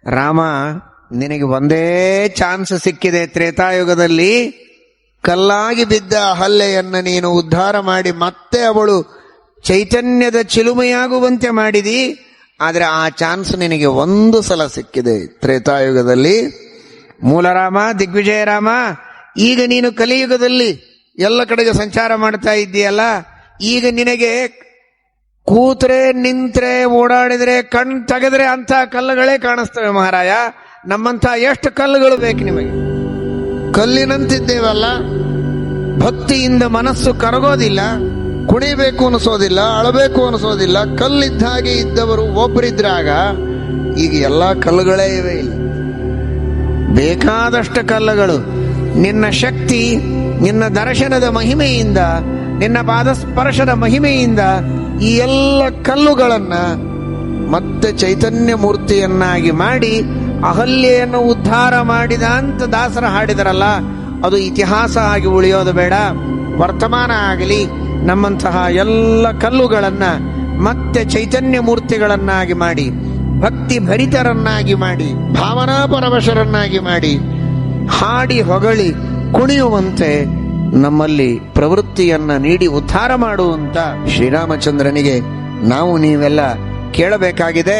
ರಾಮ, ನಿನಗೆ ಒಂದೇ ಚಾನ್ಸ್ ಸಿಕ್ಕಿದೆ. ತ್ರೇತಾಯುಗದಲ್ಲಿ ಕಲ್ಲಾಗಿ ಬಿದ್ದ ಅಹಲ್ಯೆಯನ್ನು ನೀನು ಉದ್ಧಾರ ಮಾಡಿ ಮತ್ತೆ ಅವಳು ಚೈತನ್ಯದ ಚಿಲುಮೆಯಾಗುವಂತೆ ಮಾಡಿದಿ. ಆದರೆ ಆ ಚಾನ್ಸ್ ನಿನಗೆ ಒಂದು ಸಲ ಸಿಕ್ಕಿದೆ ತ್ರೇತಾಯುಗದಲ್ಲಿ. ಮೂಲರಾಮ, ದಿಗ್ವಿಜಯ ರಾಮ, ಈಗ ನೀನು ಕಲಿಯುಗದಲ್ಲಿ ಎಲ್ಲ ಕಡೆಗೆ ಸಂಚಾರ ಮಾಡ್ತಾ ಇದ್ದೀಯಲ್ಲ, ಈಗ ನಿನಗೆ ಕೂತ್ರೆ ನಿಂತ್ರೆ ಓಡಾಡಿದ್ರೆ ಕಣ್ ತೆಗೆದ್ರೆ ಅಂತ ಕಲ್ಲುಗಳೇ ಕಾಣಿಸ್ತವೆ ಮಹಾರಾಯ. ನಮ್ಮಂಥ ಎಷ್ಟು ಕಲ್ಲುಗಳು ಬೇಕು ನಿಮಗೆ? ಕಲ್ಲಿನಂತಿದ್ದೇವಲ್ಲ. ಭಕ್ತಿಯಿಂದ ಮನಸ್ಸು ಕರಗೋದಿಲ್ಲ, ಕುಣಿಬೇಕು ಅನಿಸೋದಿಲ್ಲ, ಅಳಬೇಕು ಅನಿಸೋದಿಲ್ಲ. ಕಲ್ಲಿದ್ದ ಹಾಗೆ ಇದ್ದವರು ಒಬ್ಬರಿದ್ರಾಗ ಈಗ ಎಲ್ಲ ಕಲ್ಲುಗಳೇ ಇವೆ. ಇಲ್ಲಿ ಬೇಕಾದಷ್ಟು ಕಲ್ಲುಗಳು. ನಿನ್ನ ಶಕ್ತಿ, ನಿನ್ನ ದರ್ಶನದ ಮಹಿಮೆಯಿಂದ, ನಿನ್ನ ಪಾದಸ್ಪರ್ಶದ ಮಹಿಮೆಯಿಂದ ಈ ಎಲ್ಲ ಕಲ್ಲುಗಳನ್ನ ಮತ್ತೆ ಚೈತನ್ಯ ಮೂರ್ತಿಯನ್ನಾಗಿ ಮಾಡಿ ಅಹಲ್ಯೆಯನ್ನು ಉದ್ಧಾರ ಮಾಡಿದ ಅಂತ ದಾಸರ ಹಾಡಿದರಲ್ಲ, ಅದು ಇತಿಹಾಸ ಆಗಿ ಉಳಿಯೋದು ಬೇಡ, ವರ್ತಮಾನ ಆಗಲಿ. ನಮ್ಮಂತಹ ಎಲ್ಲ ಕಲ್ಲುಗಳನ್ನ ಮತ್ತೆ ಚೈತನ್ಯ ಮೂರ್ತಿಗಳನ್ನಾಗಿ ಮಾಡಿ, ಭಕ್ತಿ ಭರಿತರನ್ನಾಗಿ ಮಾಡಿ, ಭಾವನಾ ಪರವಶರನ್ನಾಗಿ ಮಾಡಿ, ಹಾಡಿ ಹೊಗಳಿ ಕುಣಿಯುವಂತೆ ನಮ್ಮಲ್ಲಿ ಪ್ರವೃತ್ತಿಯನ್ನ ನೀಡಿ ಉದ್ಧಾರ ಮಾಡುವಂತ ಶ್ರೀರಾಮಚಂದ್ರನಿಗೆ ನಾವು ನೀವೆಲ್ಲ ಕೇಳಬೇಕಾಗಿದೆ.